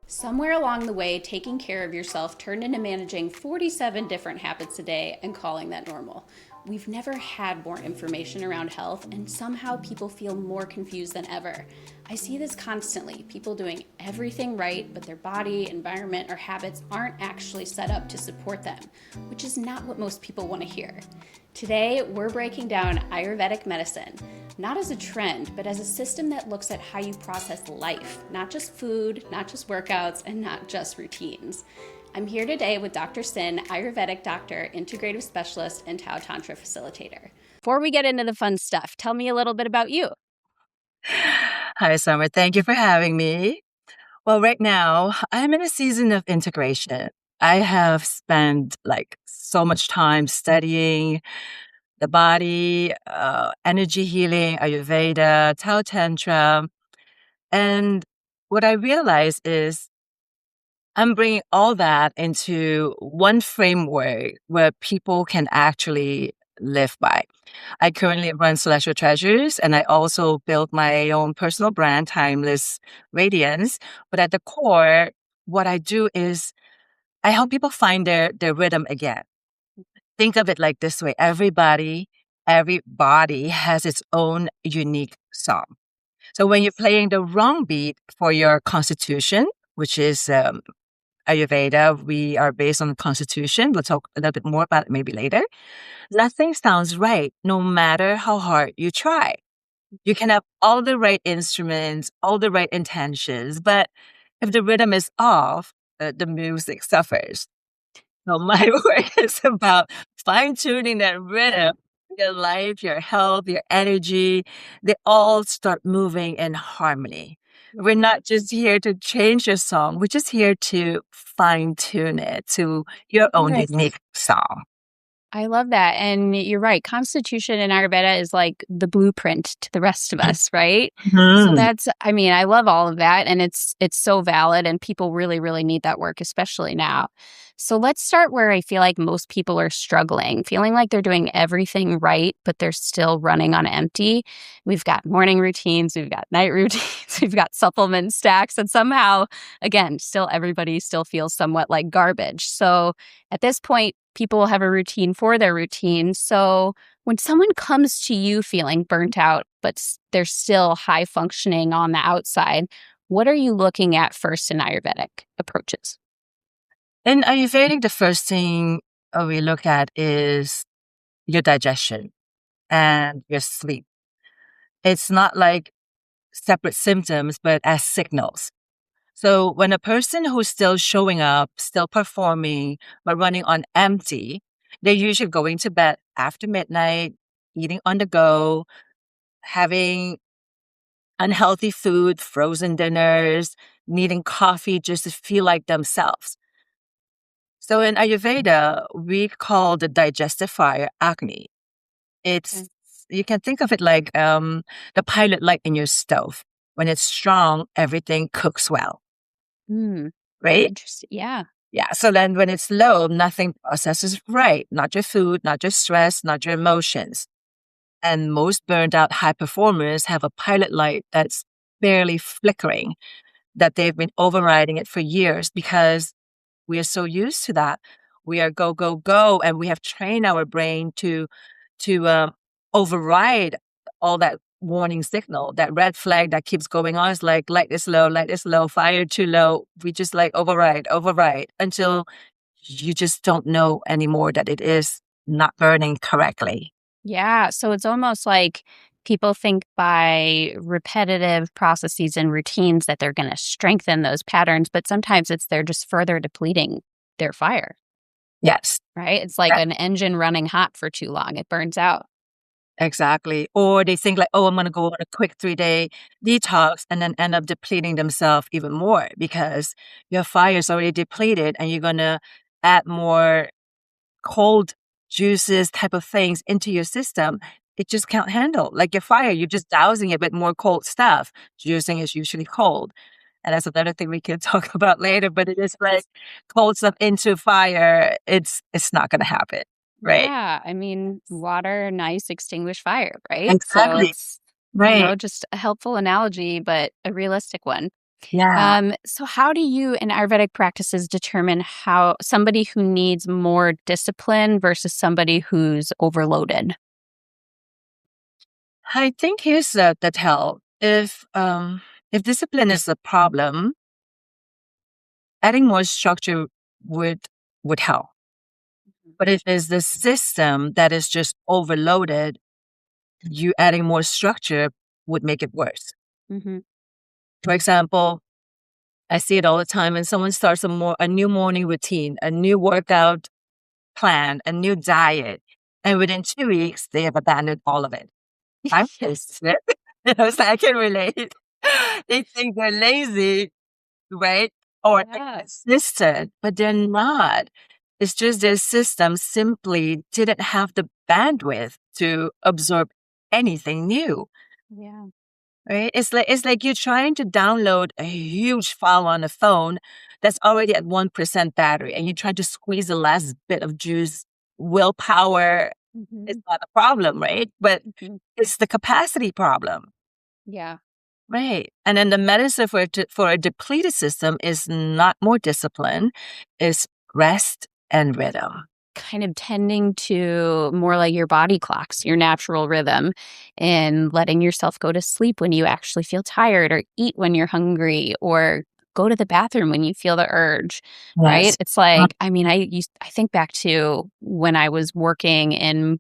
Somewhere along the way, taking care of yourself turned into managing 47 different habits a day and calling that normal. We've never had more information around health, and somehow people feel more confused than ever. I see this constantly, people doing everything right, but their body, environment, or habits aren't actually set up to support them, which is not what most people want to hear. Today, we're breaking down Ayurvedic medicine, not as a trend, but as a system that looks at how you process life, not just food, not just workouts, and not just routines. I'm here today with Dr. Sin, Ayurvedic doctor, integrative specialist, and Tao Tantra facilitator. Before we get into the fun stuff, tell me a little bit about you. Hi, Summer. Thank you for having me. Well, right now, I'm in a season of integration. I have spent like so much time studying the body, energy healing, Ayurveda, Tao Tantra. And what I realize is I'm bringing all that into one framework where people can actually live by. I currently run Celestial Treasures and I also built my own personal brand, Timeless Radiance. But at the core, what I do is I help people find their rhythm again. Think of it like this way. Every body has its own unique song. So when you're playing the wrong beat for your constitution, which is Ayurveda, we are based on the constitution. We'll talk a little bit more about it maybe later. Nothing sounds right, no matter how hard you try. You can have all the right instruments, all the right intentions, but if the rhythm is off, the music suffers. So my work is about fine tuning that rhythm. Your life, your health, your energy, they all start moving in harmony. We're not just here to change your song, we're just here to fine tune it to your own Right. unique song. I love that. And you're right. Constitution in Ayurveda is like the blueprint to the rest of us, right? So Mhm. I love all of that. And it's so valid. And people really, really need that work, especially now. So let's start where I feel like most people are struggling, feeling like they're doing everything right, but they're still running on empty. We've got morning routines, we've got night routines, we've got supplement stacks, and somehow, again, still everybody still feels somewhat like garbage. So at this point, people will have a routine for their routine. So when someone comes to you feeling burnt out, but they're still high functioning on the outside, what are you looking at first in Ayurvedic approaches? In Ayurvedic, the first thing we look at is your digestion and your sleep. It's not like separate symptoms, but as signals. So when a person who's still showing up, still performing, but running on empty, they're usually going to bed after midnight, eating on the go, having unhealthy food, frozen dinners, needing coffee just to feel like themselves. So in Ayurveda, we call the digestive fire Agni. Okay. It's you can think of it like the pilot light in your stove. When it's strong, everything cooks well, Hmm. right? Interesting. Yeah. Yeah. So then when it's low, nothing processes right. Not your food, not your stress, not your emotions. And most burned out high performers have a pilot light that's barely flickering, that they've been overriding it for years because we are so used to that. We are go, go, go. And we have trained our brain to override all that warning signal, that red flag that keeps going on. It's like light is low, fire too low. We just like override until you just don't know anymore that it is not burning correctly. Yeah. So it's almost like people think by repetitive processes and routines that they're going to strengthen those patterns, but sometimes they're just further depleting their fire, Yes, right? It's like yeah, an engine running hot for too long, it burns out. exactly. Or they think like, oh, I'm going to go on a quick 3-day detox and then end up depleting themselves even more because your fire is already depleted and you're going to add more cold juices type of things into your system, it just can't handle. Like your fire, you're just dousing it with more cold stuff. Juicing is usually cold. And that's another thing we can talk about later, but it is like cold stuff into fire. It's not gonna happen. Right. Yeah, I mean, water and ice extinguish fire, right? So Exactly. it's, Right. just a helpful analogy, but a realistic one. Yeah. So how do you in Ayurvedic practices determine how somebody who needs more discipline versus somebody who's overloaded? I think here's the tell. If discipline is a problem, adding more structure would would help. But if it's the system that is just overloaded, you adding more structure would make it worse. Mm-hmm. For example, I see it all the time when someone starts a new morning routine, a new workout plan, a new diet, and within 2 weeks they have abandoned all of it. I'm Yes. it. So I can relate. They think they're lazy, right? Or Yeah. inconsistent, but they're not. It's just their system simply didn't have the bandwidth to absorb anything new, Yeah. right? It's like you're trying to download a huge file on a phone that's already at 1% battery, and you try to squeeze the last bit of juice. Willpower is Mm-hmm. not a problem, right? But Hmm. it's the capacity problem. Yeah. Right. And then the medicine for a depleted system is not more discipline, is rest and rhythm. Kind of tending to more like your body clocks, your natural rhythm, and letting yourself go to sleep when you actually feel tired, or eat when you're hungry, or go to the bathroom when you feel the urge, right? Yes. It's like, I mean, I think back to when I was working in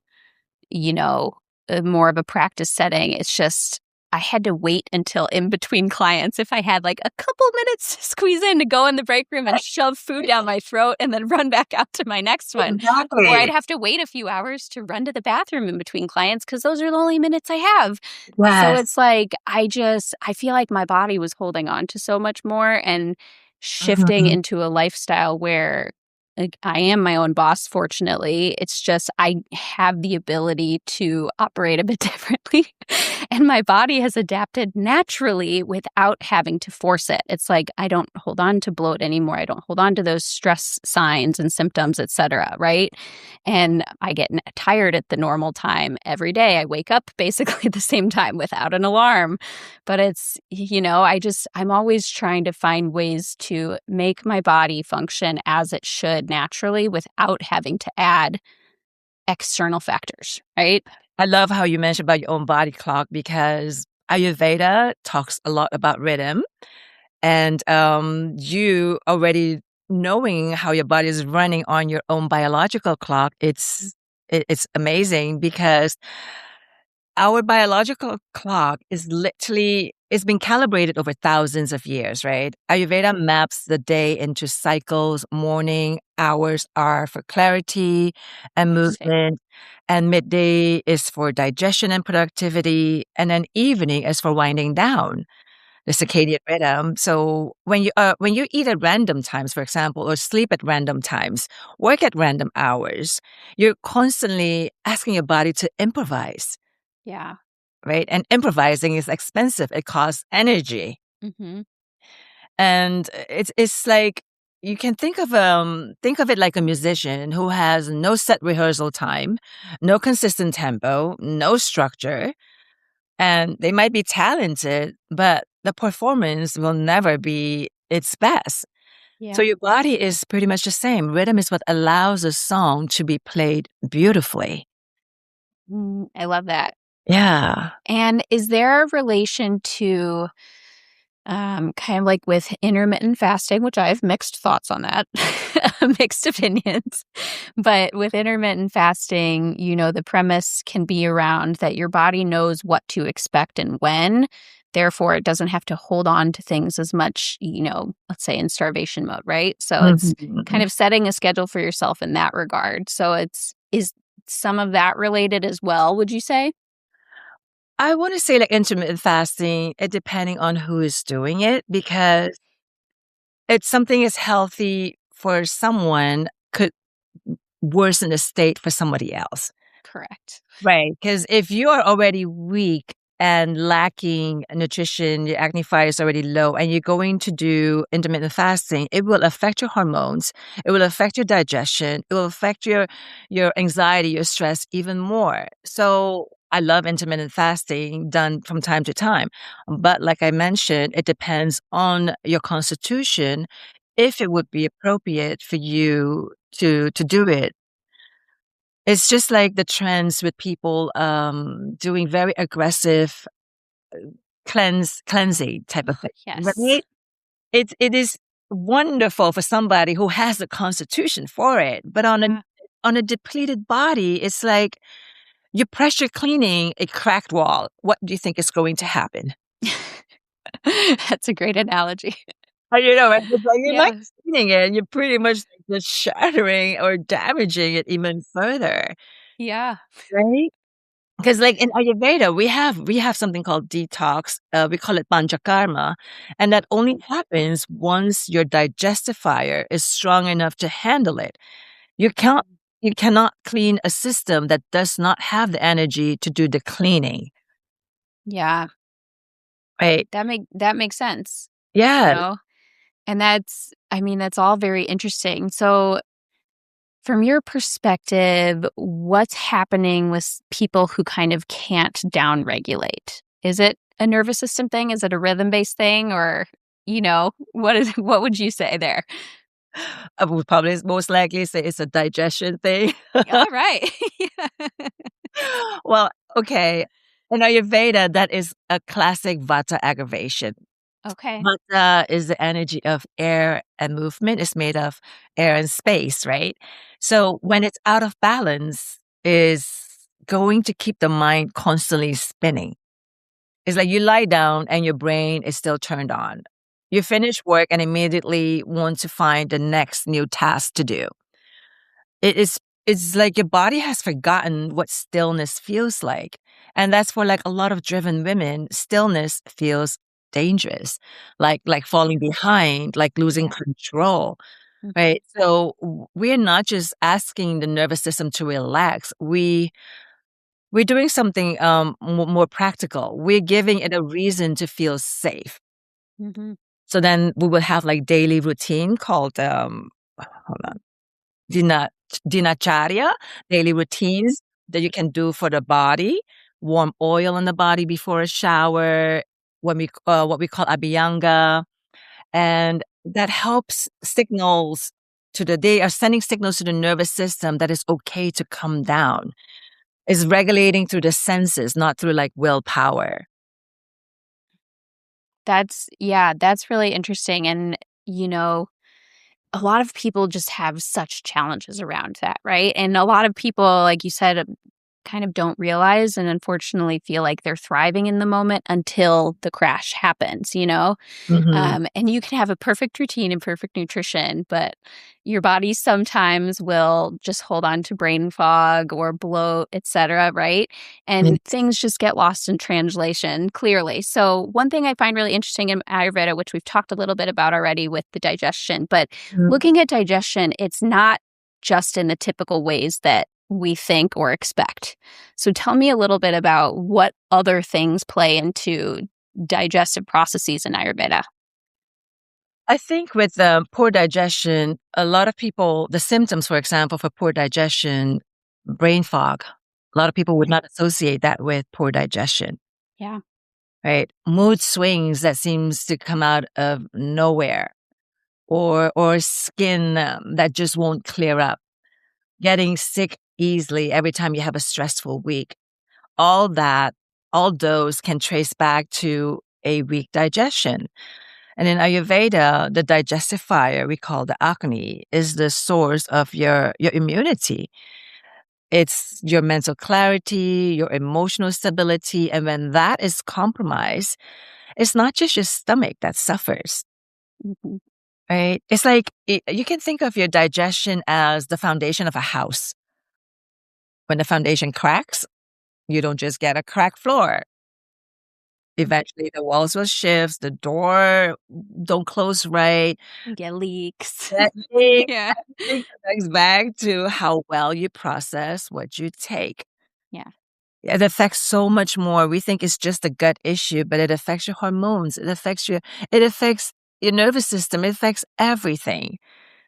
you know, more of a practice setting. It's just I had to wait until in between clients if I had like a couple minutes to squeeze in to go in the break room and shove food down my throat and then run back out to my next one. Or I'd Exactly. have to wait a few hours to run to the bathroom in between clients because those are the only minutes I have. So Yes. it's like I feel like my body was holding on to so much more and shifting Mhm. into a lifestyle where like, I am my own boss, fortunately. It's just I have the ability to operate a bit differently, and my body has adapted naturally without having to force it. It's like I don't hold on to bloat anymore. I don't hold on to those stress signs and symptoms, etcetera, right? And I get tired at the normal time every day. I wake up basically at the same time without an alarm. But I'm always trying to find ways to make my body function as it should naturally without having to add external factors, right? I love how you mentioned about your own body clock because Ayurveda talks a lot about rhythm. And you already knowing how your body is running on your own biological clock, it's amazing because our biological clock is literally it's been calibrated over thousands of years, right? Ayurveda maps the day into cycles. Morning hours are for clarity and Interesting. movement, and midday is for digestion and productivity, and then evening is for winding down the circadian rhythm. So when you eat at random times, for example, or sleep at random times, work at random hours, you're constantly asking your body to improvise, Yeah. right? And improvising is expensive. It costs energy. Hmm. And it's like you can think of it like a musician who has no set rehearsal time, no consistent tempo, no structure, and they might be talented, but the performance will never be its best. So Yeah. your body is pretty much the same. Rhythm is what allows a song to be played beautifully. I love that. Yeah. And is there a relation to kind of like with intermittent fasting, which I have mixed thoughts on that, mixed opinions. But with intermittent fasting, the premise can be around that your body knows what to expect and when. Therefore, it doesn't have to hold on to things as much, let's say in starvation mode, right? So it's kind Mhm. of setting a schedule for yourself in that regard. So is some of that related as well, would you say? I want to say like intermittent fasting, it depending on who is doing it, because it's something is healthy for someone could worsen the state for somebody else. Correct. Right. Because if you are already weak and lacking nutrition, your acne fire is already low, and you're going to do intermittent fasting, it will affect your hormones, it will affect your digestion, it will affect your anxiety, your stress even more. So I love intermittent fasting done from time to time. But like I mentioned, it depends on your constitution if it would be appropriate for you to do it. It's just like the trends with people doing very aggressive cleansing type of thing, Yes. right? It is wonderful for somebody who has a constitution for it, but Yeah. on a depleted body, it's like you're pressure cleaning a cracked wall. What do you think is going to happen? That's a great analogy. You know, right? It's like you're not Yes. cleaning it, you're pretty much just shattering or damaging it even further, Yeah. right? Because like in Ayurveda, we have something called detox. We call it panchakarma, and that only happens once your digestifier is strong enough to handle it. You can't you cannot clean a system that does not have the energy to do the cleaning, Yeah. right? That makes sense, you Yeah. know? And that's I mean, that's all very interesting. So, from your perspective, what's happening with people who kind of can't downregulate? Is it a nervous system thing? Is it a rhythm-based thing? Or, what would you say there? I would probably most likely say it's a digestion thing. All right. Well, okay. In Ayurveda, that is a classic vata aggravation. Okay. Vata is the energy of air and movement. It's made of air and space, right? So when it's out of balance, is going to keep the mind constantly spinning. It's like you lie down and your brain is still turned on. You finish work and immediately want to find the next new task to do. It's like your body has forgotten what stillness feels like. And that's for like a lot of driven women, stillness feels dangerous, like falling behind, like losing Yeah. control, Mhm. right? So we're not just asking the nervous system to relax. We're doing something more practical. We're giving it a reason to feel safe. Mhm. So then we will have like daily routine called hold on, dina dinacharya, daily routines that you can do for the body. Warm oil on the body before a shower, when we what we call abhyanga, and that helps signals to the they are sending signals to the nervous system that it's okay to come down. It's regulating through the senses, not through like willpower. That's really interesting, and, you know, a lot of people just have such challenges around that, right? And a lot of people, like you said, kind of don't realize and unfortunately feel like they're thriving in the moment until the crash happens, you know? Mhm. And you can have a perfect routine and perfect nutrition, but your body sometimes will just hold on to brain fog or bloat, etc., right? Mm, And things just get lost in translation, clearly. So, one thing I find really interesting in Ayurveda, which we've talked a little bit about already with the digestion, but mm. looking at digestion, it's not just in the typical ways that we think or expect. So, tell me a little bit about what other things play into digestive processes in Ayurveda. I think with poor digestion, a lot of people, the symptoms, for example, for poor digestion, brain fog. A lot of people would not associate that with poor digestion, Yeah. right? Mood swings that seems to come out of nowhere, or skin that just won't clear up, getting sick easily every time you have a stressful week. All that, all those can trace back to a weak digestion. And in Ayurveda, the digestive fire we call the Agni is the source of your immunity. It's your mental clarity, your emotional stability. And when that is compromised, it's not just your stomach that suffers, Mhm. right? It's like you can think of your digestion as the foundation of a house. When the foundation cracks, you don't just get a cracked floor. Eventually, the walls will shift, the door don't close right. You get leaks. That thing Yeah. everything connects back to how well you process what you take. Yeah. It affects so much more. We think it's just a gut issue, but it affects your hormones. It affects your nervous system. It affects everything.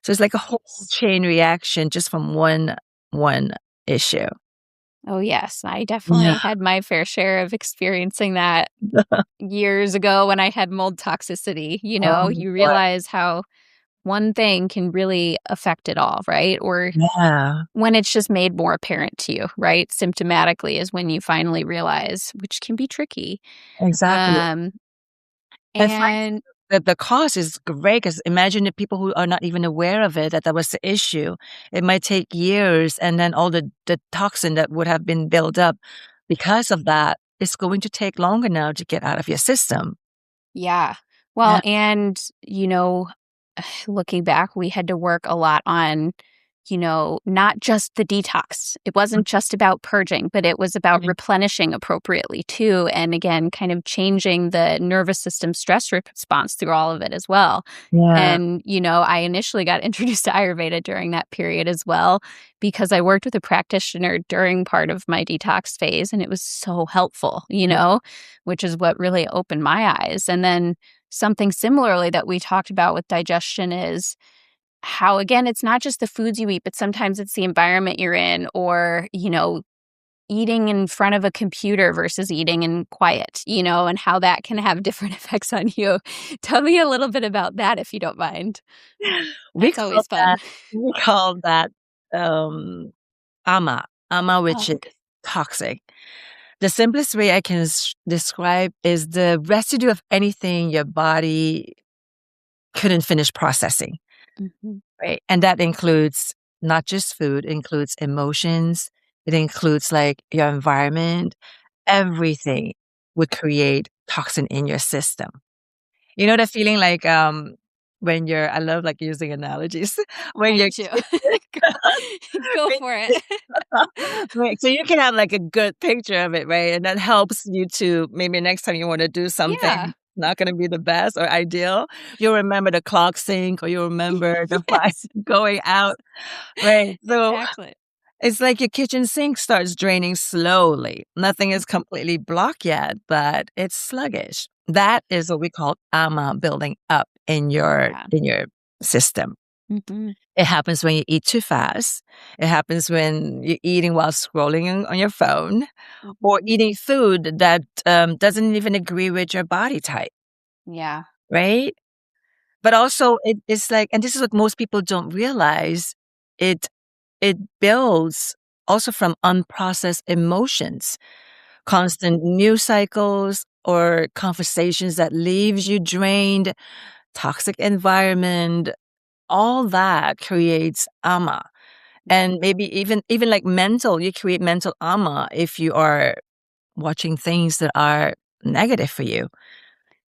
So it's like a whole Yes. chain reaction just from one issue. Oh, yes. I Yeah. definitely had my fair share of experiencing that years ago when I had mold toxicity. Oh, You boy. realize how one thing can really affect it all, right? Or Yeah, when it's just made more apparent to you, right? Symptomatically is when you finally realize, which can be tricky. exactly. Um, And find and that the cause is great because imagine the people who are not even aware of it, that that was the issue. It might take years, and then all the toxin that would have been built up because of that is going to take longer now to get out of your system. yeah. Yeah. Well, and, looking back, we had to work a lot on, not just the detox. It wasn't just about purging, but it was about Mhm. replenishing appropriately too. And again, kind of changing the nervous system stress response through all of it as well. Yeah. And, I initially got introduced to Ayurveda during that period as well, because I worked with a practitioner during part of my detox phase. And it was so helpful, which is what really opened my eyes. And then something similarly that we talked about with digestion is how, again, it's not just the foods you eat, but sometimes it's the environment you're in, or, eating in front of a computer versus eating in quiet, and how that can have different effects on you. Tell me a little bit about that if you don't mind. We That's call always fun. that we call that, um, Amma. Amma, which Oh, is toxic. The simplest way I can describe is the residue of anything your body couldn't finish processing, mhm, right? And that includes not just food, it includes emotions, it includes like your environment, everything would create toxin in your system. You know the feeling like when you're I love like using analogies when I do you're too. Go for it. right, so you can have, like, a good picture of it, right? And that helps you to maybe next time you wanna do something Yeah. not gonna be the best or ideal, you'll remember the clock sync or you'll remember the fire Yes, going out, right? So, exactly. it's like your kitchen sink starts draining slowly. Nothing is completely blocked yet, but it's sluggish. That is what we call ama building up Yeah. in your system. Mhm, It happens when you eat too fast. It happens when you're eating while scrolling on your phone or mhm. eating food that doesn't even agree with your body type, Yeah. right? But also, it's like, and this is what most people don't realize, it it builds also from unprocessed emotions, constant news cycles or conversations that leaves you drained, toxic environment, all that creates ama. And maybe even like mental, you create mental ama if you are watching things that are negative for you,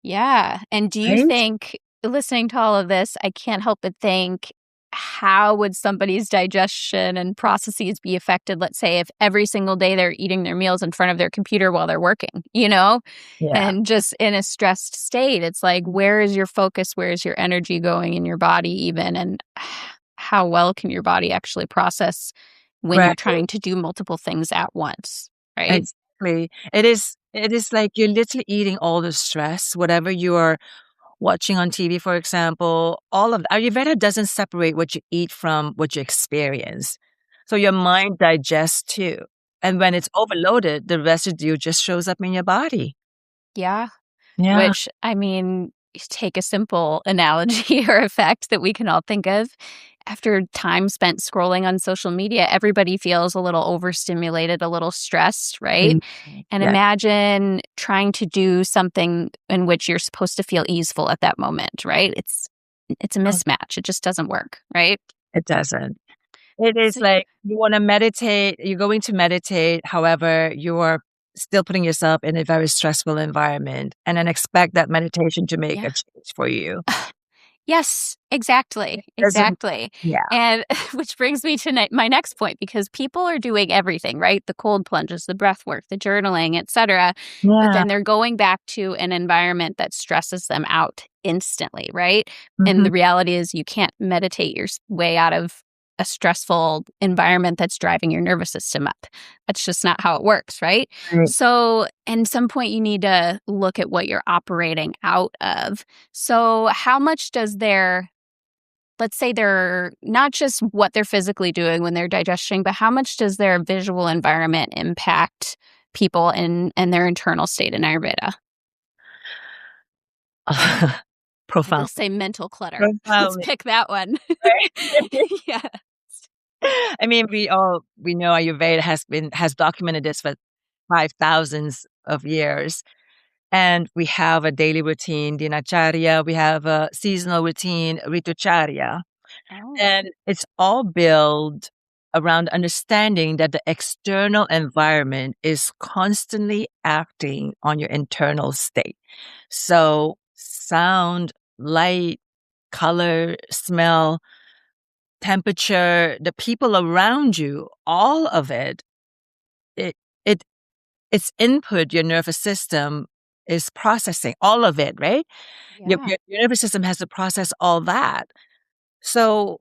Yeah, and do you right? think listening to all of this, I can't help but think, how would somebody's digestion and processes be affected, let's say, if every single day they're eating their meals in front of their computer while they're working, Yeah, and just in a stressed state? It's like, where is your focus? Where is your energy going in your body even? And how well can your body actually process when you're right. trying to do multiple things at once, right? Exactly. It is like you're literally eating all the stress, whatever you are watching on TV, for example, all of Ayurveda doesn't separate what you eat from what you experience. So your mind digests too. And when it's overloaded, the residue just shows up in your body. Yeah. Yeah. Which, I mean, take a simple analogy or effect that we can all think of. After time spent scrolling on social media, everybody feels a little overstimulated, a little stressed, right? Mm. And Yeah. imagine trying to do something in which you're supposed to feel easeful at that moment, right? It's a Oh, mismatch. It just doesn't work, right? it doesn't. It is So like you wanna meditate, you're going to meditate, however, you're still putting yourself in a very stressful environment and then expect that meditation to make a yeah. change for you. Yes, exactly, Doesn't exactly. Yeah. And which brings me to my next point, because people are doing everything, right? The cold plunges, the breath work, the journaling, etc. But Yeah. then they're going back to an environment that stresses them out instantly, right? And Mhm. the reality is you can't meditate your way out of a stressful environment that's driving your nervous system up. That's just not how it works, right? Right. So, at some point, you need to look at what you're operating out of. So, how much does let's say they're not just what they're physically doing when they're digesting, but how much does their visual environment impact people and their internal state in Ayurveda? We'll Profound. say mental clutter. Let's Profoundly. pick that one. Right? Yeah. I mean, we know Ayurveda has documented this for 5,000s of years. And we have a daily routine, dinacharya, we have a seasonal routine, ritucharya. Oh. And it's all built around understanding that the external environment is constantly acting on your internal state. So sound, light, color, smell, temperature, the people around you, all of it it it's input your nervous system is processing all of it, right? Yeah. Your nervous system has to process all that. So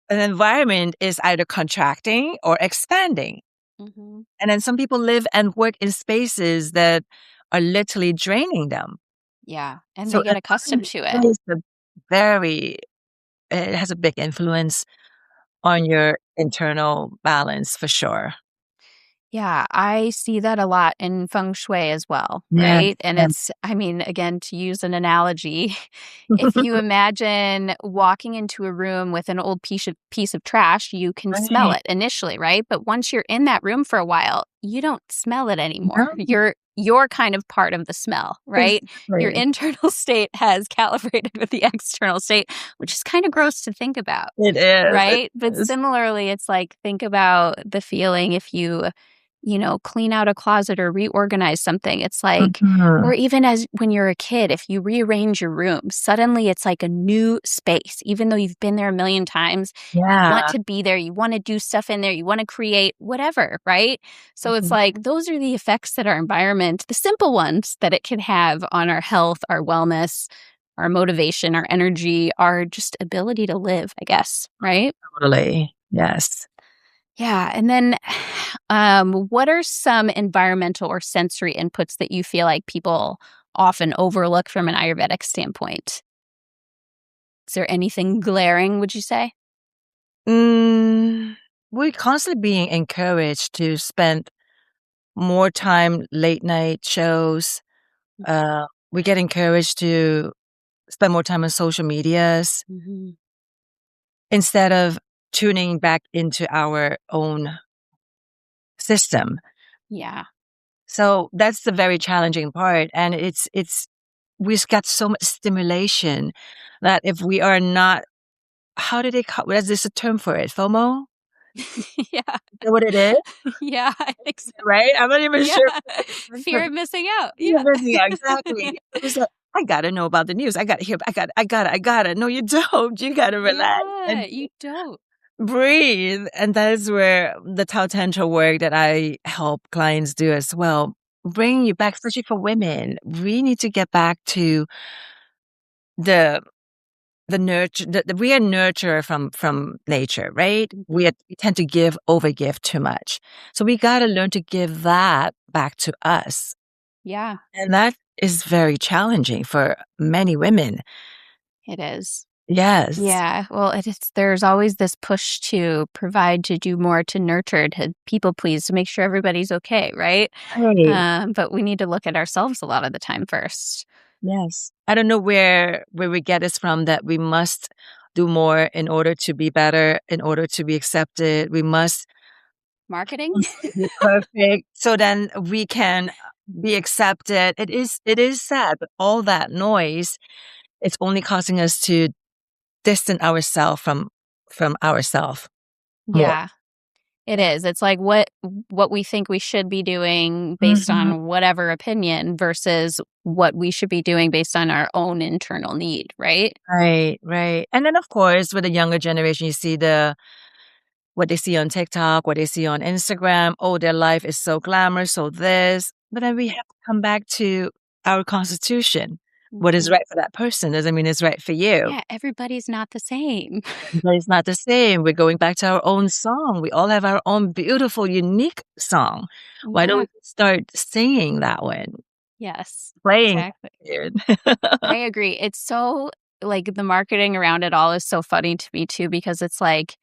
an environment is either contracting or expanding. Hmm. And then some people live and work in spaces that are literally draining them. Yeah. And So they get accustomed environment to it. plays a very it has a big influence on your internal balance for sure. Yeah, I see that a lot in feng shui as well, Yes, right? And yes. it's, I mean, again, to use an analogy, if you imagine walking into a room with an old piece of trash, you can smell Right. it initially, right? But once you're in that room for a while, you don't smell it anymore. No, You're kind of part of the smell, right? Your exactly. internal state has calibrated with the external state, which is kind of gross to think about, It is, it right? But is. similarly, it's like think about the feeling if clean out a closet or reorganize something. It's like, or Mhm. even as when you're a kid, if you rearrange your room, suddenly it's like a new space. Even though you've been there a million times, you want Yeah. to be there, you want to do stuff in there, you want to create whatever, right? So it's Mhm. like those are the effects that our environment, the simple ones that it can have on our health, our wellness, our motivation, our energy, our just ability to live, I guess, right? Totally. Yes. Yeah. And then, what are some environmental or sensory inputs that you feel like people often overlook from an Ayurvedic standpoint? Is there anything glaring, would you say? Mm, we're constantly being encouraged to spend more time late night shows. We get encouraged to spend more time on social medias Mm-hmm. instead of tuning back into our own system. Yeah. So that's the very challenging part. And we've got so much stimulation that if we are not, how do they call, is this a term for it? FOMO? Yeah. Is that what it is? Yeah, I think so. Right? I'm not even Yeah. sure. Fear of missing out. Yeah, Yeah. yeah, exactly. It was like, I gotta know about the news. I gotta hear. I gotta. No, you don't. You gotta relax Yeah, and you don't. breathe. And that is where the Tao Tantra work that I help clients do as well, bring you back, especially for women. We need to get back to the the nurture. We are nurturer from nature, right? Mhm. We tend to overgive too much. So we gotta learn to give that back to us. Yeah, And that is very challenging for many women. it is. Yes. Yeah, well, there's always this push to provide, to do more, to nurture, to people please, to make sure everybody's okay, right? Right. But we need to look at ourselves a lot of the time first. Yes. I don't know where we get this from that we must do more in order to be better, in order to be accepted. We must Marketing? be perfect so then we can be accepted. It is sad, but all that noise, it's only causing us to distance ourselves from ourselves more. Yeah, it is. It's like what we think we should be doing based Mhm. on whatever opinion versus what we should be doing based on our own internal need, right? Right, right. And then of course, with the younger generation, you see what they see on TikTok, what they see on Instagram. Oh, their life is so glamorous, so this. But then we have to come back to our constitution. what is Mhm. right for that person doesn't mean it's right for you. Yeah, everybody's not the same. Everybody's not the same. We're going back to our own song. We all have our own beautiful, unique song. Why don't Yeah. we start singing that one, Yes, playing exactly. it? I agree. It's so like, the marketing around it all is so funny to me too because it's like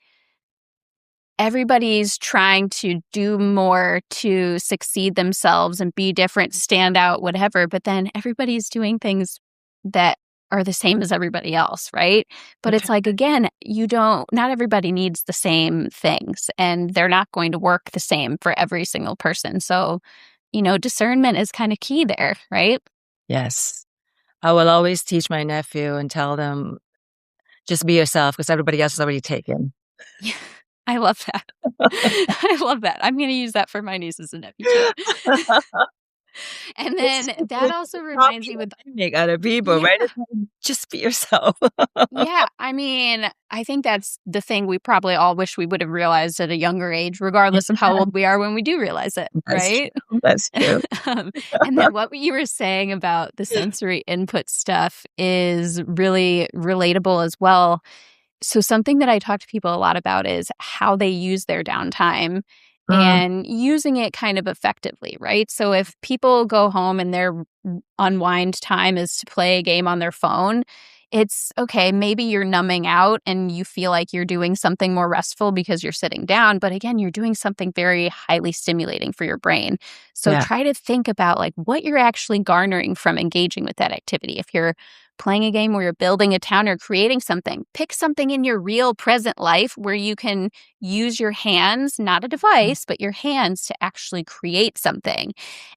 everybody's trying to do more to succeed themselves and be different, stand out, whatever, but then everybody's doing things that are the same as everybody else, right? But it's like, again, you don't not everybody needs the same things, and they're not going to work the same for every single person. So, discernment is kinda key there, right? Yes. I will always teach my nephew and tell them, "Just be yourself, because everybody else is already taken." Yeah, I love that. I love that. I'm gonna use that for my nieces and nephew too. And It's then it's that it's a also reminds me with compliment out of people, yeah. right? It's like, "Just be yourself." Yeah, I mean, I think that's the thing we probably all wish we would have realized at a younger age, regardless of how old we are when we do realize it, That's right? true, that's true. Um, and then what you were saying about the sensory input stuff is really relatable as well. So something that I talk to people a lot about is how they use their downtime Mm, and using it kind of effectively, right? So if people go home and their unwind time is to play a game on their phone, it's okay, maybe you're numbing out and you feel like you're doing something more restful because you're sitting down, but again, you're doing something very highly stimulating for your brain. So yeah. try to think about like what you're actually garnering from engaging with that activity. If you're playing a game where you're building a town or creating something, pick something in your real present life where you can use your hands, not a device, but your hands to actually create something.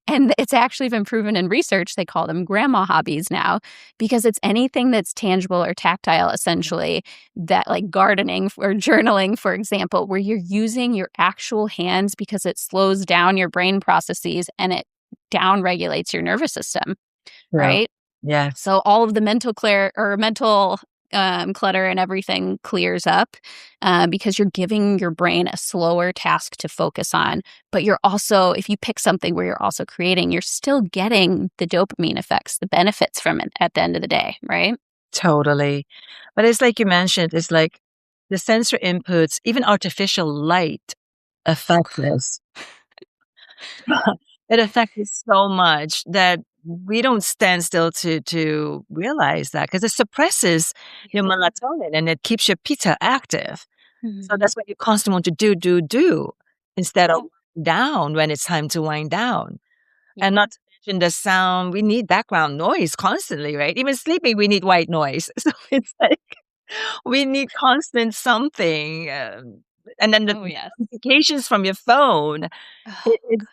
And it's actually been proven in research, they call them grandma hobbies now, because it's anything that's tangible or tactile, essentially, that like gardening or journaling, for example, where you're using your actual hands because it slows down your brain processes and it down regulates your nervous system, True. right? Yes, So all of the mental clutter and everything clears up because you're giving your brain a slower task to focus on. But you're also, if you pick something where you're also creating, you're still getting the dopamine effects, the benefits from it at the end of the day, right? totally. But it's like you mentioned, it's like the sensory inputs, even artificial light affects us. It affects us so much that we don't stand still to realize that because it suppresses your Yeah. melatonin and it keeps your pitta active. So Mhm. that's what you constantly want to do instead of Yeah. down when it's time to wind down. And Yeah. not to mention the sound, we need background noise constantly, right? Even sleeping, we need white noise. So it's like we need constant something. And then the Oh, yes. notifications from your phone, Oh, it's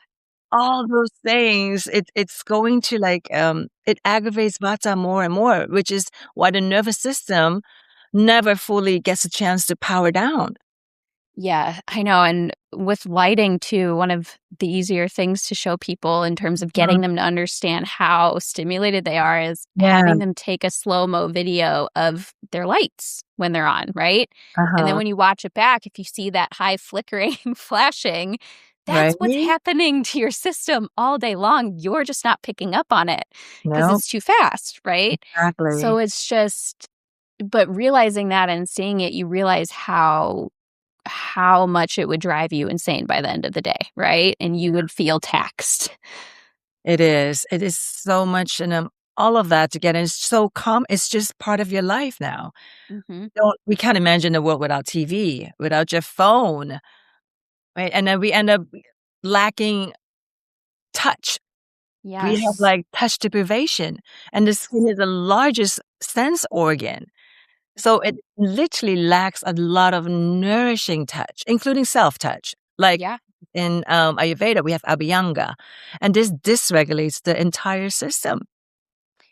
all those things. It's going to like, it aggravates vata more and more, which is why the nervous system never fully gets a chance to power down. yeah, I know, and with lighting too, one of the easier things to show people in terms of Mm, getting them to understand how stimulated they are is yeah. having them take a slow-mo video of their lights when they're on, right? And then Uh-huh. when you watch it back, if you see that high flickering, flashing, that's Right? what's happening to your system all day long. You're just not picking up on it because No, it's too fast, right? So exactly. it's just but realizing that and seeing it, you realize how much it would drive you insane by the end of the day, right? And you would feel taxed. It is. It is so much, and all of that together is so it's just part of your life now. Mhm. Don't we can't imagine a world without TV, without your phone, right? And then we end up lacking touch. We have, Yes. like, touch deprivation, and the skin Yes. is the largest sense organ. So Mhm. it literally lacks a lot of nourishing touch, including self-touch. Like Yeah. in, Ayurveda, we have Abhyanga, and this dysregulates the entire system.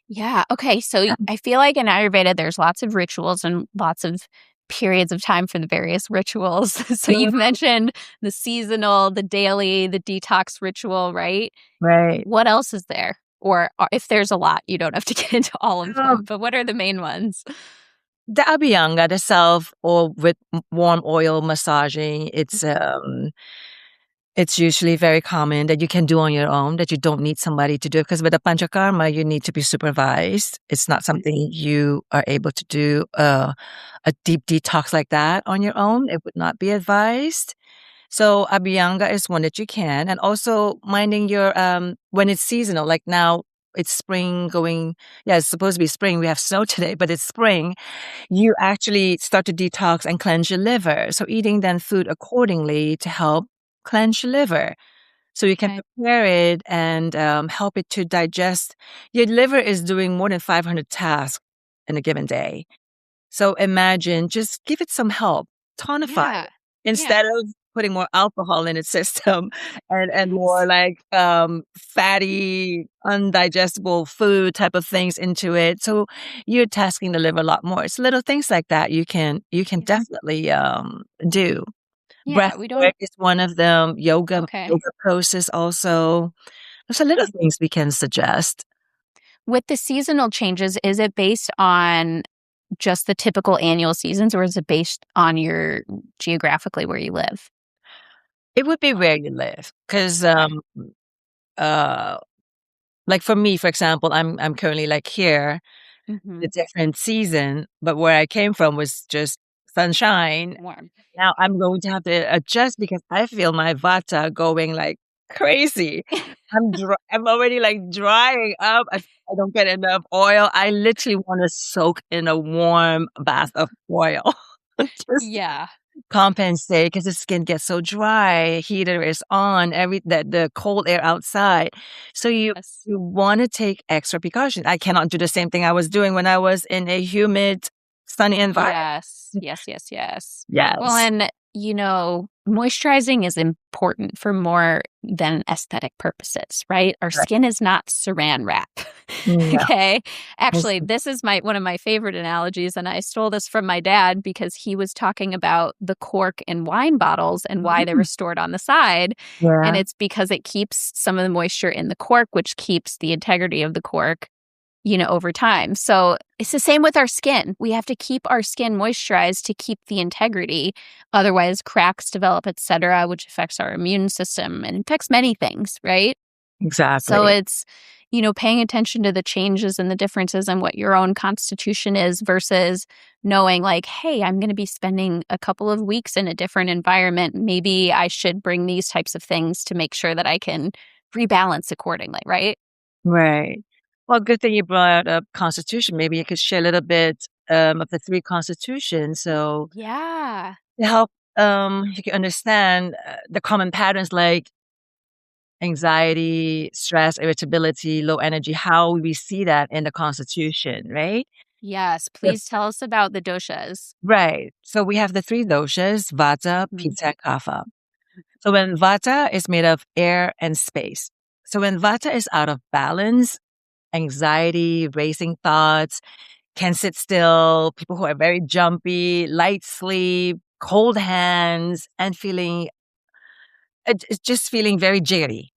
Yeah. Okay. So Yeah. I feel like in Ayurveda, there's lots of rituals and lots of periods of time for the various rituals. So Mm, you've mentioned the seasonal, the daily, the detox ritual, right? right. What else is there? Or if there's a lot, you don't have to get into all of them, Um, but what are the main ones? the Abhyanga, the self or with warm oil massaging, it's, Mhm. It's usually very common that you can do on your own, that you don't need somebody to do it. Because with the panchakarma, you need to be supervised. It's not something you are able to do a deep detox like that on your own. It would not be advised. So Abhyanga is one that you can, and also minding your when it's seasonal. Like now, it's spring going. Yeah, it's supposed to be spring. We have snow today, but it's spring. You actually start to detox and cleanse your liver. So eating then food accordingly to help cleanse your liver. So you can Okay. prepare it and help it to digest. Your liver is doing more than 500 tasks in a given day. So imagine, just give it some help, tonify Yeah. it Yeah. instead of putting more alcohol in its system and more like fatty, undigestible food type of things into it. So you're tasking the liver a lot more. It's little things like that you can Yeah. definitely do. Yeah. Breath We work don't. is one of them. Okay. Yoga poses also. There's a little things we can suggest. With the seasonal changes, is it based on just the typical annual seasons, or is it based on your geographically where you live? It would be where you live, because Okay. uh, like for me, for example, I'm currently like here, Hmm. the different season, but where I came from was just sunshine. Warm. Now I'm going to have to adjust because I feel my vata going like crazy. I'm already like drying up. I don't get enough oil. I literally want to soak in a warm bath of oil. Just Yeah. compensate because the skin gets so dry, heater is on, the cold air outside. So Yes. you wanna take extra precaution. I cannot do the same thing I was doing when I was in a humid, sunny environment. Yes. Yes. Yes. Yes. Well, Yes. and moisturizing is important for more than aesthetic purposes, right? Our Right. skin is not saran wrap. No. Okay. It's Actually, this is my one of my favorite analogies, and I stole this from my dad because he was talking about the cork in wine bottles and why they were Mm, stored on the side. And yeah, it's because it keeps some of the moisture in the cork, which keeps the integrity of the cork, over time. So it's the same with our skin. We have to keep our skin moisturized to keep the integrity. Otherwise, cracks develop, etc., which affects our immune system and affects many things, right? So exactly. it's, paying attention to the changes and the differences in what your own constitution is versus knowing, like, hey, I'm going to be spending a couple of weeks in a different environment. Maybe I should bring these types of things to make sure that I can rebalance accordingly, right? Right. Well, good thing you brought up Constitution. Maybe you could share a little bit, of the 3 constitutions, so Yeah. to help, you can understand, the common patterns like anxiety, stress, irritability, low energy, how we see that in the Constitution, right? Yes, The please tell us about the doshas. Right. So we have the 3 doshas, Vata, Mhm. Pitta, Kapha. So when Vata is made of air and space. So when Vata is out of balance, anxiety, racing thoughts, can't sit still, people who are very jumpy, light sleep, cold hands, and feeling it's just feeling very jittery.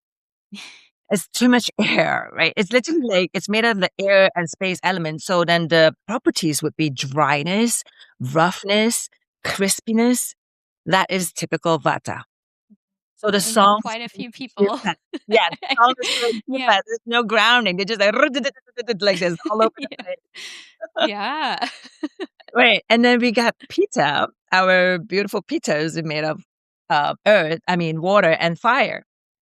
It's too much air, right? It's literally like it's made of the air and space element. So then the properties would be dryness, roughness, crispiness. That is typical Vata. So the I know song is quite a very few people. different. Yeah, the song is very Yeah. different. There's no grounding. They're just like like this all over the Yeah. place. Yeah. Right. And then we got pita. Our beautiful pita is made of earth, I mean, water and fire.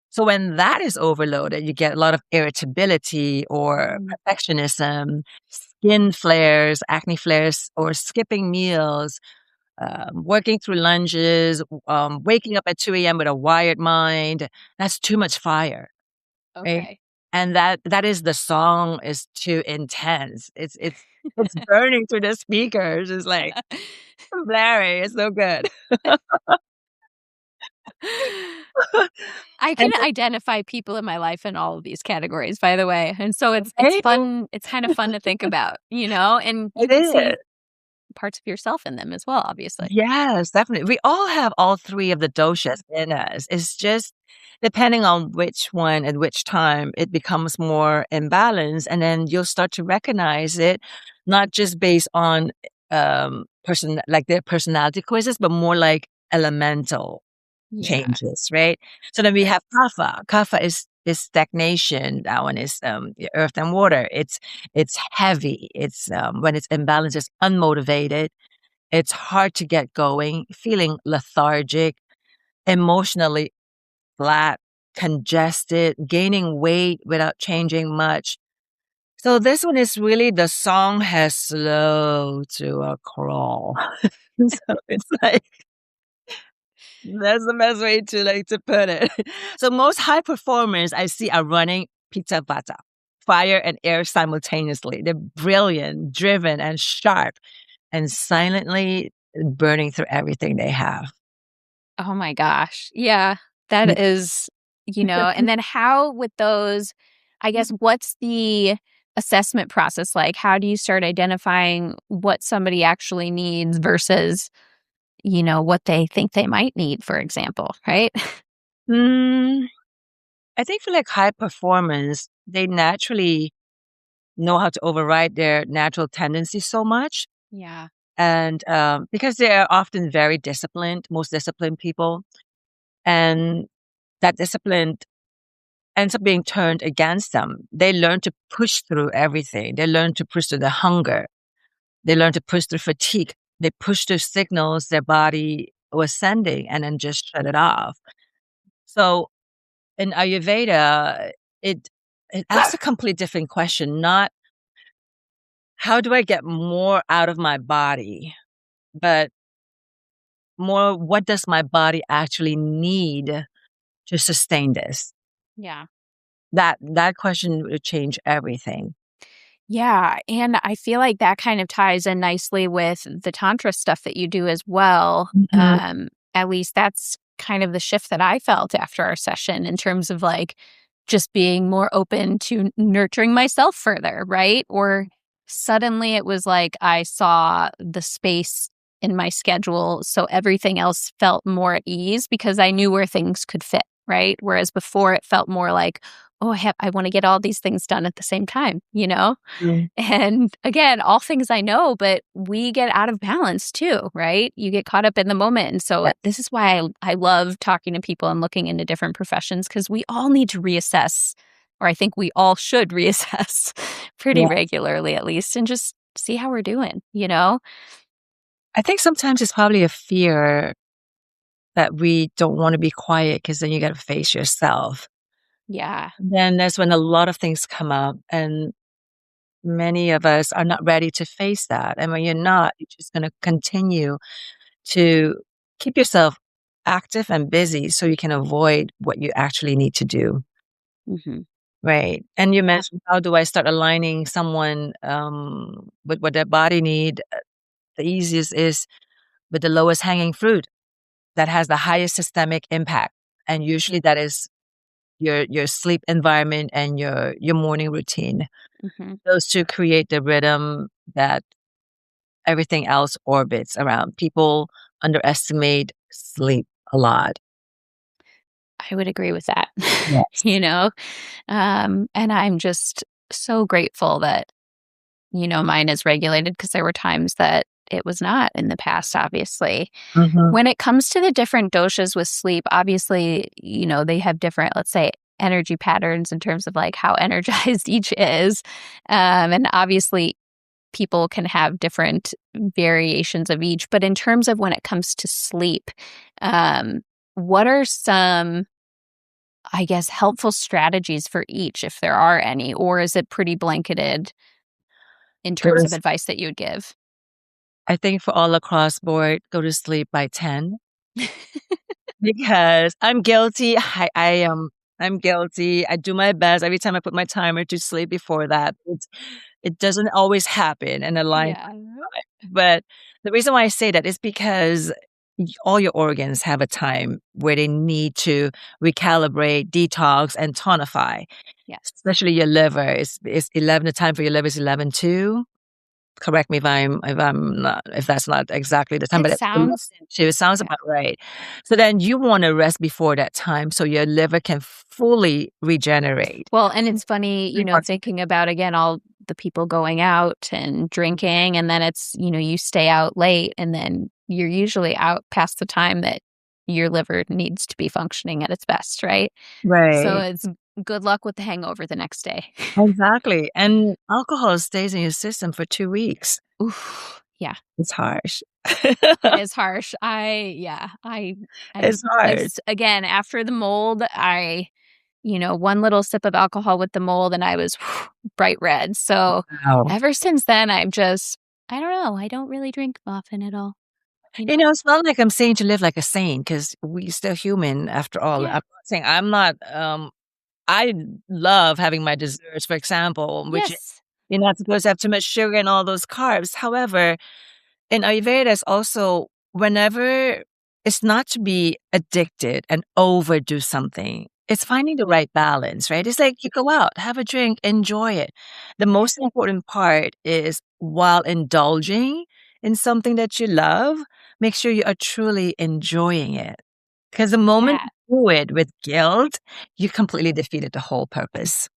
So when that is overloaded, you get a lot of irritability or Mhm. perfectionism, skin flares, acne flares, or skipping meals, working through lunges, waking up at 2 a.m. with a wired mind. That's too much fire, right? Okay. And that is the song is too intense. It's burning through the speakers. It's like Larry, it's so good. I can And identify people in my life in all of these categories, by the way, and so it's right? fun it's kind of fun to think about, and you It can is. see parts of yourself in them as well, obviously. Yes, definitely. We all have all 3 of the doshas in us. It's just depending on which one at which time it becomes more imbalanced, and then you'll start to recognize it, not just based on, person like their personality quizzes, but more like elemental. Yeah. changes, right? So then we Right. have kapha. Kapha is stagnation. That one is the earth and water. It's heavy. It's when it's imbalanced, it's unmotivated. It's hard to get going, feeling lethargic, emotionally flat, congested, gaining weight without changing much. So this one is really the song has slowed to a crawl. So it's like that's the best way to to put it. So most high performers I see are running pizza vata, fire and air simultaneously. They're brilliant, driven, and sharp, and silently burning through everything they have. Oh my gosh. Yeah. That is, and then how with those, I guess, what's the assessment process like? How do you start identifying what somebody actually needs versus, what they think they might need, for example, right? Mm, I think for like high performance, they naturally know how to override their natural tendencies so much. Yeah. And because they are often very disciplined, most disciplined people, and that discipline ends up being turned against them. They learn to push through everything. They learn to push through the hunger. They learn to push through fatigue. They push through signals their body was sending and then just shut it off. So in Ayurveda, it it asks a complete different question, not how do I get more out of my body, but more what does my body actually need to sustain this? Yeah. That question would change everything. Yeah, and I feel like that kind of ties in nicely with the tantra stuff that you do as well. Mhm. At least that's kind of the shift that I felt after our session in terms of like just being more open to nurturing myself further, right? Or suddenly it was like I saw the space in my schedule so everything else felt more at ease because I knew where things could fit, right? Whereas before it felt more like, oh, I want to get all these things done at the same time, you know? Mm. And again, all things I know, but we get out of balance too, right? You get caught up in the moment. And so Yeah. this is why I love talking to people and looking into different professions because we all need to reassess, or I think we all should reassess pretty Yeah. regularly at least, and just see how we're doing, you know? I think sometimes it's probably a fear that we don't want to be quiet because then you got to face yourself. Yeah. Then that's when a lot of things come up, and many of us are not ready to face that. And when you're not, you're just going to continue to keep yourself active and busy so you can avoid what you actually need to do. Hmm. Right. And you mentioned, how do I start aligning someone with what their body need? The easiest is with the lowest hanging fruit that has the highest systemic impact. And usually that is your sleep environment and your morning routine. Hmm. Those two create the rhythm that everything else orbits around. People underestimate sleep a lot. I would agree with that, Yes. you know? And I'm just so grateful that mine is regulated because there were times that it was not in the past, obviously. Mhm. When it comes to the different doshas with sleep, obviously, they have different, let's say, energy patterns in terms of like how energized each is. And obviously, people can have different variations of each. But in terms of when it comes to sleep, um, what are some, I guess, helpful strategies for each, if there are any, or is it pretty blanketed in terms of There's advice that you would give? I think for all across board, go to sleep by 10 because I'm guilty. I'm guilty. I do my best every time I put my timer to sleep before that. It doesn't always happen and align. Yeah. But the reason why I say that is because all your organs have a time where they need to recalibrate, detox, and tonify. Yes. Especially your liver. Is 11 the time for your liver is 11 too? Correct me if I'm not if that's not exactly the time, It but it's 11 sounds too. It sounds yeah. about right. So then you want to rest before that time so your liver can fully regenerate. Well, and it's funny, We want thinking about again all the people going out and drinking, and then it's, you stay out late, and then you're usually out past the time that your liver needs to be functioning at its best, right? So Right. it's good luck with the hangover the next day. Exactly. And alcohol stays in your system for 2 weeks. Oof. Yeah. It's harsh. It is harsh. I It's hard. this again, after the mold, one little sip of alcohol with the mold and I was bright red. So Wow. ever since then, I don't know, I don't really drink often at all, you know? It's not like I'm saying to live like a saint because we still human after all. I'm Yeah. not saying I'm not, I love having my desserts, for example, which Yes. you're not supposed to have too much sugar and all those carbs. However, in Ayurveda, it's also whenever it's not to be addicted and overdo something. It's finding the right balance, right? It's like you go out, have a drink, enjoy it. The Yeah. most important part is while indulging in something that you love, make sure you are truly enjoying it. Because the moment That. you do it with guilt, you completely defeated the whole purpose.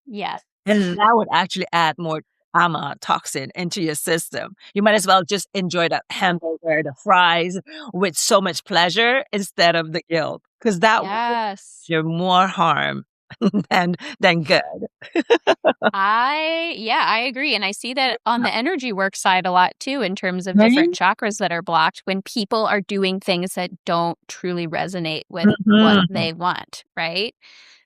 Yes. And that would actually add more Amma toxin into your system. You might as well just enjoy that hamburger, the fries with so much pleasure instead of the guilt, because that will do Yes. you more harm than good. I agree, and I see that on the energy work side a lot too in terms of different Right? chakras that are blocked when people are doing things that don't truly resonate with what Mhm. they want, right?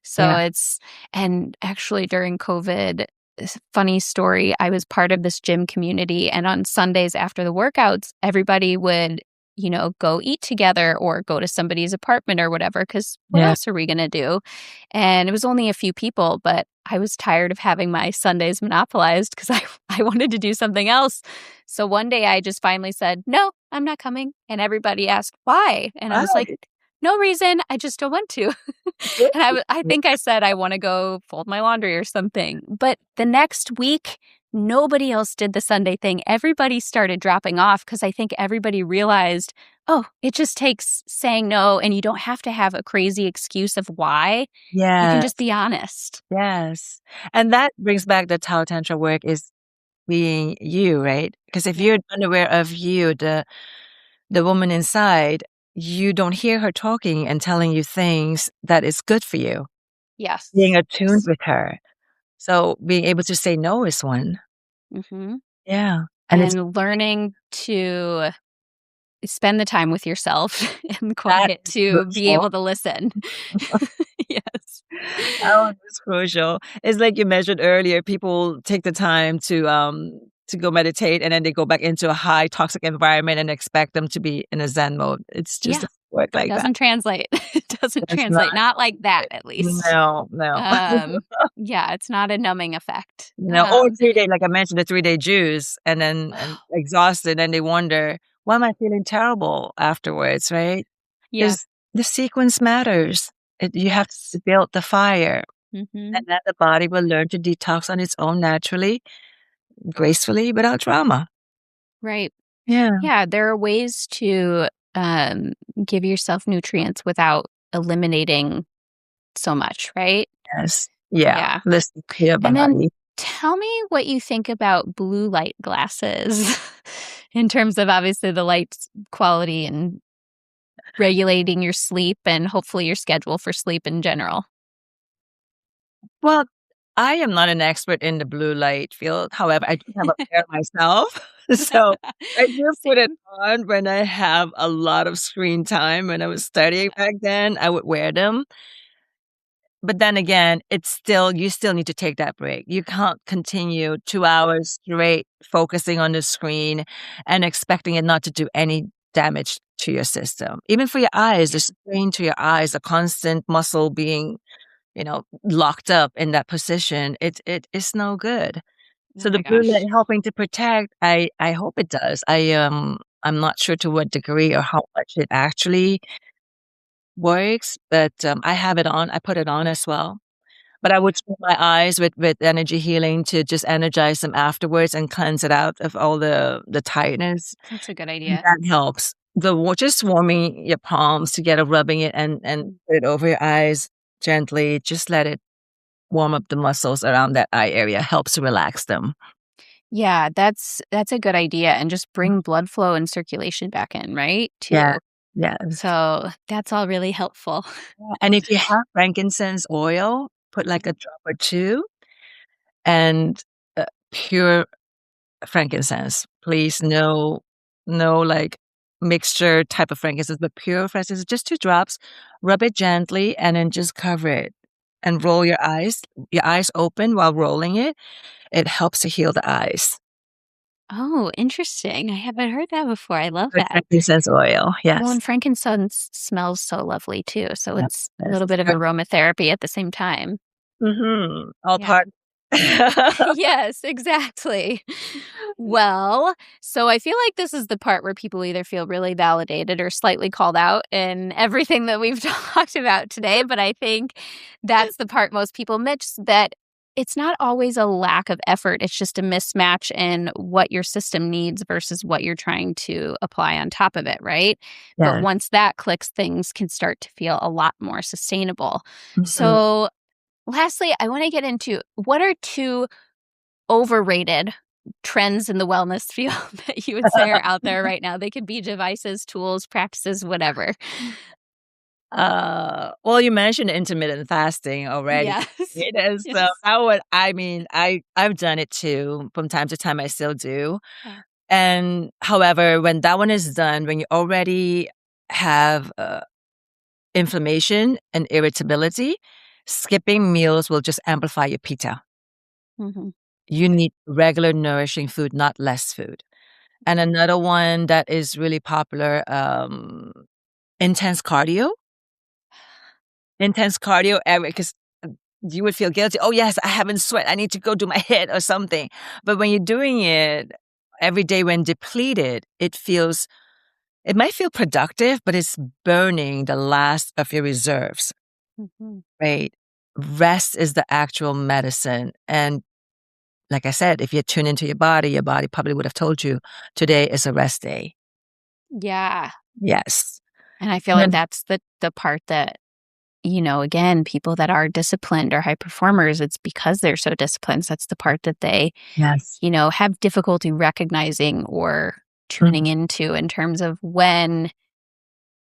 So Yeah. it's and actually during COVID, funny story, I was part of this gym community and on Sundays after the workouts, everybody would, go eat together or go to somebody's apartment or whatever cuz what Yeah. else are we going to do? And it was only a few people, but I was tired of having my Sundays monopolized cuz I wanted to do something else. So one day I just finally said, "No, I'm not coming." And everybody asked, "Why?" And I was like, Right. "No reason, I just don't want to." Good. And I think I said I wanna go fold my laundry or something, but the next week, nobody else did the Sunday thing. Everybody started dropping off because I think everybody realized, "Oh, it just takes saying no, and you don't have to have a crazy excuse of why. You can just Yes. be honest." Yes. And that brings back the Tao Tantra work is being you, right? Because if Yeah. you're unaware of you, the woman inside, you don't hear her talking and telling you things that is good for you, being Yes. attuned Yes. with her. So being able to say no is one. Mhm. Yeah. And it's And learning to spend the time with yourself and that quiet is to be crucial. able to listen. Yes. Oh, it's crucial. It's like you mentioned earlier, people take the time to go meditate and then they go back into a high toxic environment and expect them to be in a Zen mode. It's just Yeah. doesn't work like that. Doesn't translate. It doesn't It's not. translate, not like that, at least. No, no. Yeah, it's not a numbing effect. Or 3 day, like I mentioned, the 3-day juice, and then and exhausted, and they wonder, "Why am I feeling terrible afterwards?" Right? Yeah. Because the sequence matters. You have Yes. to build the fire, and Mhm. then the body will learn to detox on its own naturally, gracefully, without drama. Right. Yeah. Yeah, there are ways to, um, give yourself nutrients without eliminating so much, right? Yes. Yeah. Yeah. Listen to your And then body. tell me what you think about blue light glasses in terms of obviously the light quality and regulating your sleep and hopefully your schedule for sleep in general. Well, I am not an expert in the blue light field. However, I do have a pair myself. So I do put it Same. on when I have a lot of screen time. When I was studying Yeah. back then, I would wear them. But then again, it's still you still need to take that break. You can't continue 2 hours straight focusing on the screen and expecting it not to do any damage to your system. Even for your eyes, the Yeah. strain to your eyes, the constant muscle being, locked up in that position, it is no good. Oh So the my blue light gosh. helping to protect, I hope it does. I'm not sure to what degree or how much it actually works, but, I have it on. I put it on as well. But I would scrub my eyes with energy healing to just energize them afterwards and cleanse it out of all the tightness, That's a good and idea. that helps. Just warming your palms together, rubbing it and Mm. put it over your eyes gently, just let it warm up the muscles around that eye area, helps relax them. Yeah, that's a good idea and just bring blood flow and circulation back in, right? Yeah. Too. Yes. So that's all really helpful. And if you have frankincense oil, put like a drop or two and pure frankincense. Please, no like mixture type of frankincense, but pure frankincense, just 2 drops. Rub it gently and then just cover it and roll your eyes open while rolling it. It helps to heal the eyes. Oh, interesting. I haven't heard that before. I love With that. frankincense oil, Well, yes. and frankincense smells so lovely too. So Yep, it's a yes, little it's bit of good. aromatherapy at the same time. Mhm, all Yeah. part Yes, exactly. Well, so I feel like this is the part where people either feel really validated or slightly called out in everything that we've talked about today. But I think that's the part most people miss, that it's not always a lack of effort. It's just a mismatch in what your system needs versus what you're trying to apply on top of it, right? But Yes. once that clicks, things can start to feel a lot more sustainable. Mhm. So, lastly, I want to get into, what are two overrated trends in the wellness field that you would say are out there right now? They could be devices, tools, practices, whatever. Well, you mentioned intermittent fasting already. Yes. It is so Yes. I mean, I've done it too. From time to time, I still do. Yeah. And however, when that one is done, when you already have, inflammation and irritability, skipping meals will just amplify your pitta. Mhm. You need regular nourishing food, not less food. And another one that is really popular, intense cardio. Intense cardio every 'cause you would feel guilty, "Oh, yes, I haven't sweat, I need to go do my hit or something." But when you're doing it every day when depleted, it might feel productive, but it's burning the last of your reserves, Mhm. right? Rest is the actual medicine, and like I said, if you tune into your body probably would have told you, "Today is a rest day." Yeah. Yes. And I feel like And that's the part that, again, people that are disciplined or high performers, it's because they're so disciplined. That's the part that they, yes. have difficulty recognizing or tuning Mhm. into, in terms of when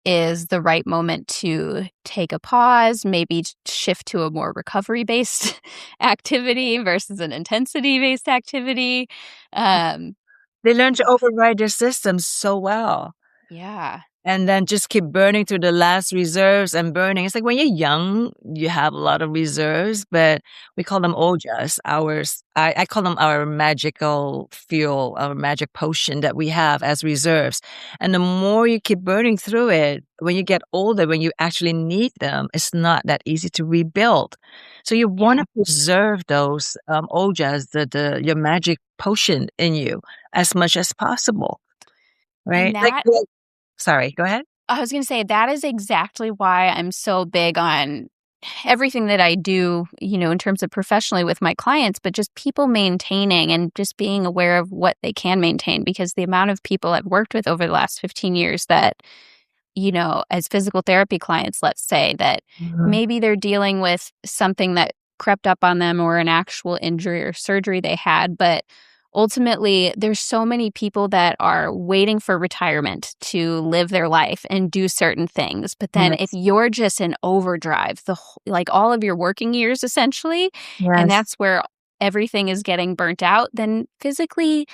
is the right moment to take a pause, maybe shift to a more recovery based activity versus an intensity based activity. Um, They learn to override their systems so well. yeah. And then just keep burning through the last reserves and burning. It's like when you're young, you have a lot of reserves, but we call them ojas. I call them our magical fuel, our magic potion that we have as reserves. And the more you keep burning through it, when you get older, when you actually need them, it's not that easy to rebuild. So you want Yeah. to preserve those ojas, your magic potion in you as much as possible, And right? that, Sorry, go ahead. I was going to say, that is exactly why I'm so big on everything that I do, in terms of professionally with my clients, but just people maintaining and just being aware of what they can maintain. Because the amount of people I've worked with over the last 15 years that, as physical therapy clients, let's say, that Mhm. maybe they're dealing with something that crept up on them, or an actual injury or surgery they had. But ultimately, there's so many people that are waiting for retirement to live their life and do certain things. But then if Yes, you're just in overdrive, like all of your working years essentially, and yes, that's where everything is getting burnt out, then physically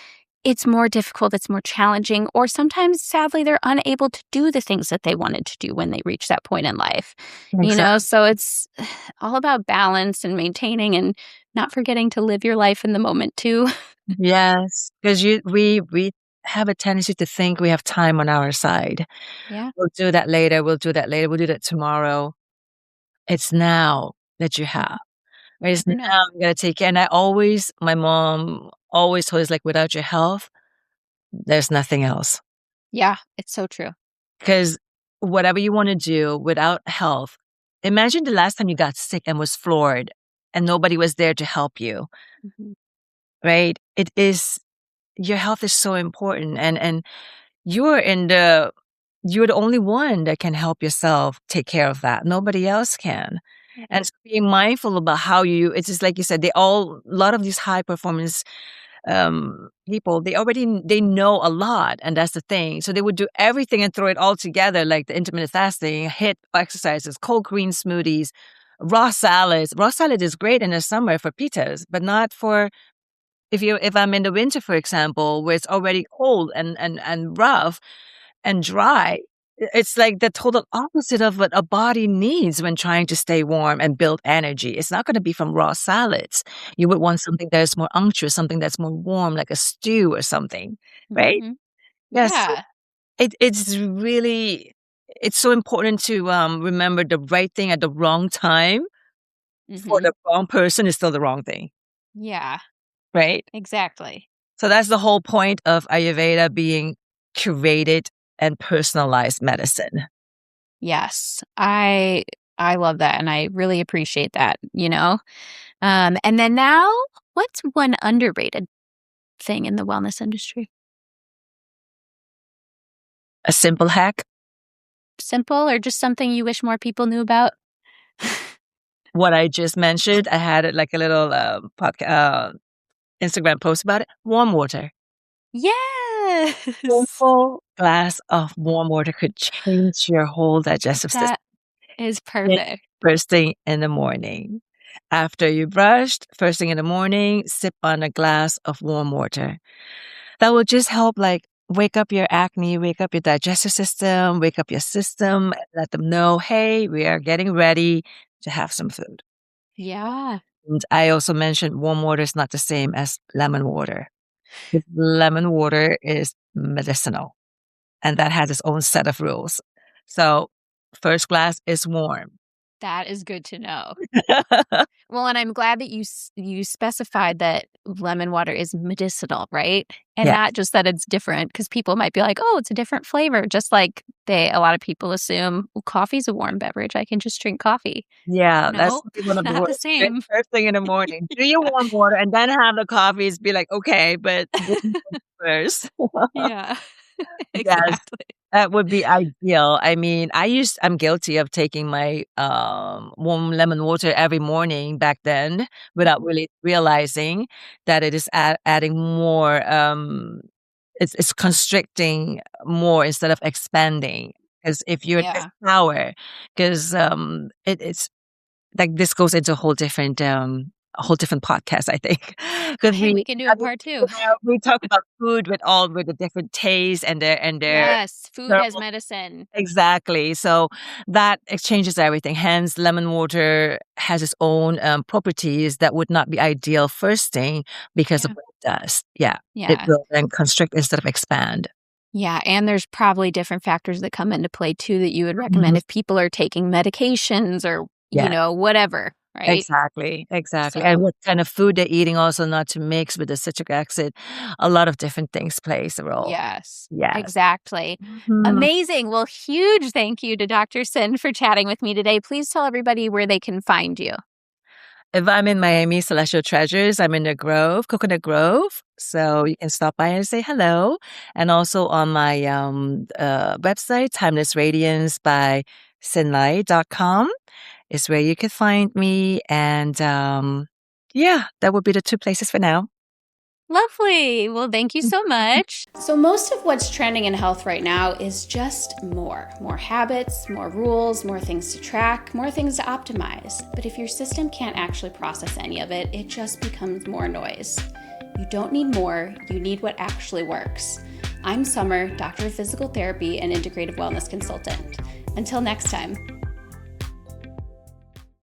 it's more difficult, it's more challenging, or sometimes, sadly, they're unable to do the things that they wanted to do when they reach that point in life. exactly. So it's all about balance and maintaining, and not forgetting to live your life in the moment too. Yes, 'cause we have a tendency to think we have time on our side. Yeah, We'll do that later, we'll do that later, we'll do that tomorrow. It's now that you mhm, have. Right? It's never know. now you gotta take care, and my mom always told us, like, "Without your health, there's nothing else." Yeah, it's so true. 'Cause whatever you wanna do without health, imagine the last time you got sick and was floored, and nobody was there to help you, Mhm. right? Your health is so important, and you're in the you're the only one that can help yourself take care of that. Nobody else can. Right. And so being mindful about how it's just like you said, a lot of these high performance people, they know a lot, and that's the thing. So they would do everything and throw it all together, like the intermittent fasting, HIIT exercises, cold green smoothies, raw salads. Raw salad is great in the summer for pitas, but not for if I'm in the winter, for example, where it's already cold and rough and dry. It's like the total opposite of what a body needs when trying to stay warm and build energy. It's not going to be from raw salads. You would want something that is more unctuous, something that's more warm, like a stew or something, right? Hmm. Yes. Yeah. It's so important to remember the right thing at the wrong time for Hmm. the wrong person is still the wrong thing, Yeah, right? exactly. So that's the whole point of Ayurveda being curated and personalized medicine. Yes. I love that and I really appreciate that, you know. And then now, what's one underrated thing in the wellness industry? A simple hack. Simple or just something you wish more people knew about? What I just mentioned, I had it like a little Instagram post about it. Warm water. Yes. Simple glass of warm water could change your whole digestive system. That is Yeah. perfect. First thing in the morning. After you brushed, first thing in the morning, sip on a glass of warm water. That will just help like wake up your acne, wake up your digestive system, wake up your system, and let them know, hey, we are getting ready to have some food. Yeah. And I also mentioned warm water is not the same as lemon water. 'Cause lemon water is medicinal, and that has its own set of rules. So, first glass is warm. That is good to know. Well, and I'm glad that you specified that lemon water is medicinal, right? And Yeah. not just that it's different, because people might be like, "Oh, it's a different flavor." Just like a lot of people assume, "Well, coffee's a warm beverage. I can just drink coffee." Yeah, that's No, one of the not the worst. Right? same. First thing in the morning, do your warm water and then have the coffees, be like, "Okay, but warm first." Yeah, Yes, exactly. that would be ideal. I mean, I'm guilty of taking my, warm lemon water every morning back then without really realizing that it is adding more, it's constricting more instead of expanding. Because if you're just Yeah. sour 'cause, it's like, this goes into a whole different podcast, I think. 'Cause Hey, we can do a part 2. we talk about food with the different tastes and their Yes, food as terrible. medicine. Exactly. So that exchanges everything. Hence, lemon water has its own, properties that would not be ideal first thing because of Yeah. what it does. Yeah. It Yeah. will then constrict instead of expand. Yeah, and there's probably different factors that come into play too that you would recommend Mhm. if people are taking medications or, Yeah. whatever, right? Exactly, exactly, and So, what kind of food they're eating also not to mix with the citric acid. A lot of different things plays a role. yes, Yes. exactly. Mhm. Amazing. Well, huge thank you to Dr. Sin for chatting with me today. Please tell everybody where they can find you. If I'm in Miami, Celestial Treasures, I'm in the Grove, Coconut Grove, so you can stop by and say hello, and also on my, website, Timeless Radiance by Sinlai.com is where you can find me, and, yeah, that would be the 2 places for now. Lovely. Well, thank you so much. So, most of what's trending in health right now is just more. More habits, more rules, more things to track, more things to optimize. But if your system can't actually process any of it, it just becomes more noise. You don't need more, you need what actually works. I'm Summer, Doctor of Physical Therapy and Integrative Wellness Consultant. Until next time.